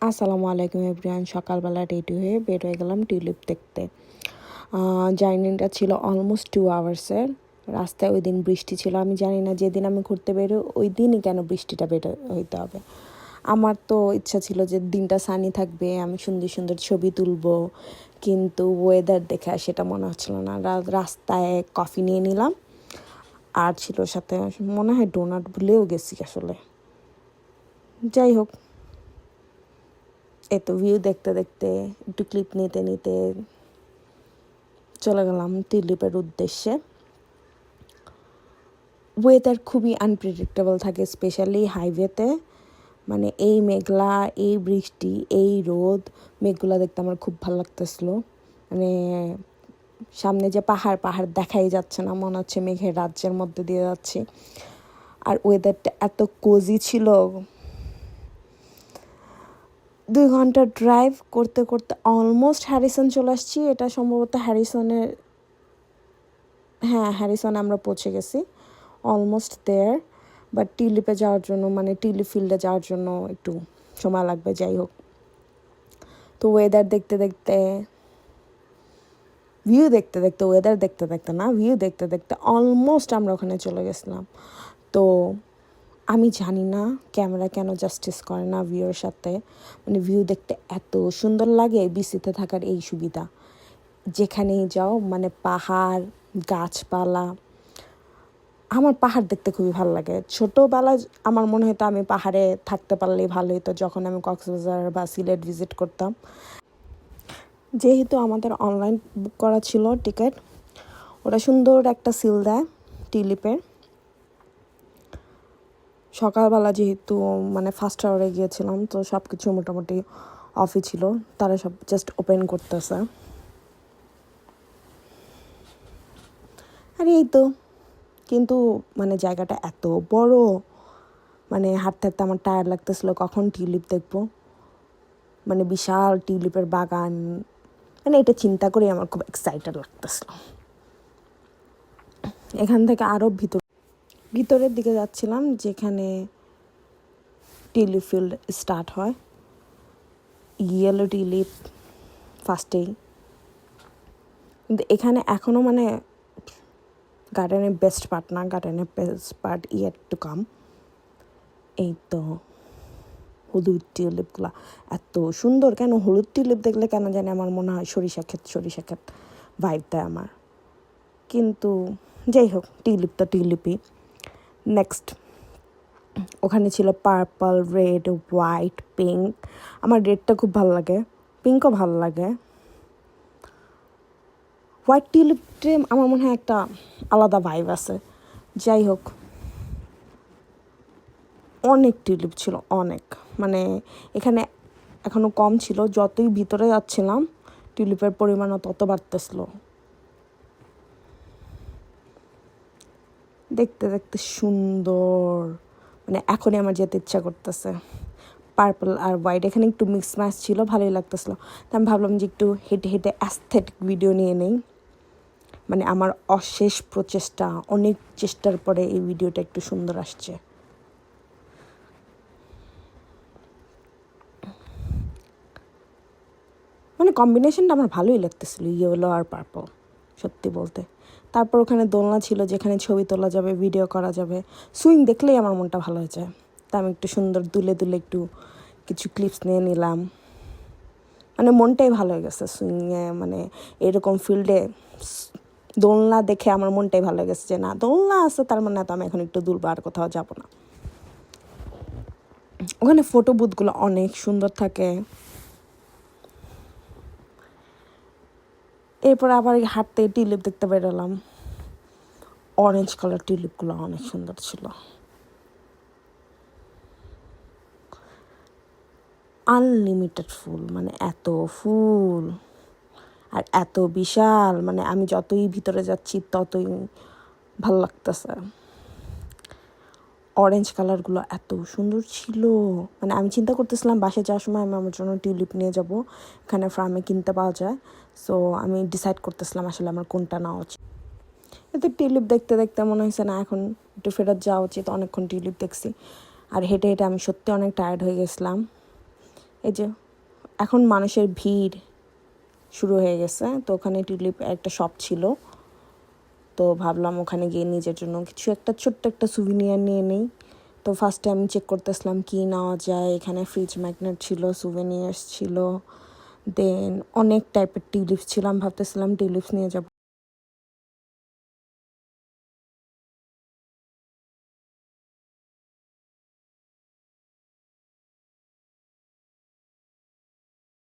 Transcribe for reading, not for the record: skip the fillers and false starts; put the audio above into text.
আসসালামু আলাইকুম এভরিওয়ান। সকালবেলা রেডি হয়ে বের হয়ে গেলাম টিউলিপ দেখতে। জার্নিটা ছিল অলমোস্ট 2 আওয়ার্সের। রাস্তায় ওই দিন বৃষ্টি ছিল। আমি জানি না যেদিন আমি ঘুরতে বেরো ওই দিনই কেন বৃষ্টিটা বের হইতে হবে। আমার তো ইচ্ছা ছিল যে দিনটা সানি থাকবে, আমি সুন্দর সুন্দর ছবি তুলবো, কিন্তু ওয়েদার দেখে আর সেটা মনে হচ্ছিল না। রাস্তায় কফি নিয়ে নিলাম, আর ছিল সাথে মনে হয় ডোনাট, ভুলেও গেছি আসলে। যাই হোক, এই তো ভিউ দেখতে দেখতে একটু ক্লিপ নিতে নিতে চলে গেলাম টিউলিপের উদ্দেশ্যে। ওয়েদার খুবই আনপ্রেডিক্টেবল থাকে, স্পেশালি হাইওয়েতে। মানে এই মেঘলা, এই বৃষ্টি, এই রোদ, মেঘগুলো দেখতে আমার খুব ভালো লাগতেছিল। মানে সামনে যে পাহাড় পাহাড় দেখাই যাচ্ছে না, মনে হচ্ছে মেঘের রাজ্যের মধ্যে দিয়ে যাচ্ছি। আর ওয়েদারটা এত কোজি ছিল। 2 ঘন্টা ড্রাইভ করতে করতে অলমোস্ট হ্যারিসন চলে আসছি। এটা সম্ভবত হ্যারিসনের, হ্যাঁ হ্যারিসনে আমরা পৌঁছে গেছি, অলমোস্ট দেয়ার। বাট টিউলিপে যাওয়ার জন্য, মানে টিউলিপ ফিল্ডে যাওয়ার জন্য একটু সময় লাগবে। যাই হোক, তো ওয়েদার দেখতে দেখতে, ভিউ দেখতে দেখতে, ওয়েদার দেখতে দেখতে না, ভিউ দেখতে দেখতে অলমোস্ট আমরা ওখানে চলে গেছিলাম। তো আমি জানি না ক্যামেরা কেন জাস্টিস করে না ভিউর সাথে। মানে ভিউ দেখতে এত সুন্দর লাগে, বিসিতে থাকার এই সুবিধা। যেখানেই যাও মানে পাহাড়, গাছপালা। আমার পাহাড় দেখতে খুবই ভালো লাগে। ছোটোবেলায় আমার মনে হতো আমি পাহাড়ে থাকতে পারলেই ভালো হতো, যখন আমি কক্সবাজার বা সিলেট ভিজিট করতাম। যেহেতু আমাদের অনলাইন বুক করা ছিল টিকিট, ওরা সুন্দর একটা সিল দেয় টিউলিপের। সকালবেলা যেহেতু মানে ফার্স্ট আওয়ারে গিয়েছিলাম, তো সব কিছু মোটামুটি অফই ছিল, তারা সব জাস্ট ওপেন করতেছে। আর এই তো, কিন্তু মানে জায়গাটা এত বড়, মানে হাঁটতে হাঁটতে আমার টায়ার লাগতেছিল, কখন টিউলিপ দেখবো। মানে বিশাল টিউলিপের বাগান, মানে এটা চিন্তা করে আমার খুব এক্সাইটেড লাগতেছিল। এখান থেকে আরও ভিতরের দিকে যাচ্ছিলাম, যেখানে টিউলিপ ফিল্ড স্টার্ট হয়। ইয়েলো টিউলিপ ফার্স্টেই, কিন্তু এখানে এখনও মানে গার্ডেনের বেস্ট পার্ট না, গার্ডেনের best part yet to come. এই তো হলুদ টিউলিপগুলো এত সুন্দর। কেন হলুদ টিউলিপ দেখলে কেন জানি আমার মনে হয় সরিষা ক্ষেত ভাইব দেয় আমার। কিন্তু যাই হোক, টিউলিপ তো টিউলিপই। নেক্সট ওখানে ছিল পার্পল, রেড, হোয়াইট, পিঙ্ক। আমার রেডটা খুব ভালো লাগে, পিঙ্কও ভালো লাগে। হোয়াইট টিউলিপটে আমার মনে হয় একটা আলাদা ভাইব আছে। যাই হোক, অনেক টিউলিপ ছিল, অনেক। মানে এখানে এখনও কম ছিল, যতই ভিতরে যাচ্ছিলাম টিউলিপের পরিমাণও তত বাড়তেছিল। দেখতে দেখতে সুন্দর, মানে এখনই আমার যেতে ইচ্ছা করতেছে। পার্পল আর হোয়াইট এখানে একটু মিক্স ম্যাচ ছিল, ভালোই লাগতেছিলো। তো আমি ভাবলাম যে একটু হেঁটে হেঁটে অ্যাস্থেটিক ভিডিও নিয়ে নেই। মানে আমার অশেষ প্রচেষ্টা, অনেক চেষ্টার পরে এই ভিডিওটা একটু সুন্দর আসছে। মানে কম্বিনেশনটা আমার ভালোই লাগতেছিল, ইয়েলো আর পার্পল, সত্যি বলতে। তারপর ওখানে দোলনা ছিল, যেখানে ছবি তোলা যাবে, ভিডিও করা যাবে। সুইং দেখলেই আমার মনটা ভালো হয়ে যায়। তা আমি একটু সুন্দর দুলে দুলে একটু কিছু ক্লিপস নিয়ে নিলাম। মানে মনটাই ভালো হয়ে গেছে সুইংয়ে, মানে এরকম ফিল্ডে দোলনা দেখে আমার মনটাই ভালো হয়ে গেছে যে না, দোলনা আছে তার মানে তো আমি এখন একটু দুলবো, আর কোথাও যাবো না। ওখানে ফটো বুথগুলো অনেক সুন্দর থাকে। এরপর আবার হাঁটতে টিউলিপ দেখতে বেরোলাম। অরেঞ্জ কালার টিউলিপগুলো অনেক সুন্দর ছিল, আনলিমিটেড ফুল, মানে এত ফুল আর এত বিশাল। মানে আমি যতই ভিতরে যাচ্ছি ততই ভালো লাগতেছে। অরেঞ্জ কালারগুলো এত সুন্দর ছিল, মানে আমি চিন্তা করতেছিলাম বাসায় যাওয়ার সময় আমি আমার জন্য টিউলিপ নিয়ে যাব, এখানে ফার্মে কিনতে পাওয়া যায়। সো আমি ডিসাইড করতেছিলাম আসলে আমার কোনটা নেওয়া উচিত। এতে টিউলিপ দেখতে দেখতে মনে হয়েছে না এখন একটু ফেরত যাওয়া উচিত, অনেকক্ষণ টিউলিপ দেখছি। আর হেঁটে হেঁটে আমি সত্যি অনেক টায়ার্ড হয়ে গেছিলাম। এই যে এখন মানুষের ভিড় শুরু হয়ে গেছে, তো ওখানে টিউলিপ একটা শপ ছিল, তো ভাবলাম ওখানে গিয়ে নিজের জন্য কিছু একটা ছোট্ট একটা সুভিনিয়ার নিয়ে নিই। তো ফার্স্টে আমি চেক করতেছিলাম কী নেওয়া যায়। এখানে ফ্রিজ ম্যাগনেট ছিল, সুভেনিয়ার্স ছিল, দেন অনেক টাইপের টিউলিপস ছিল। আমি ভাবতেছিলাম টিউলিপস নিয়ে যাব,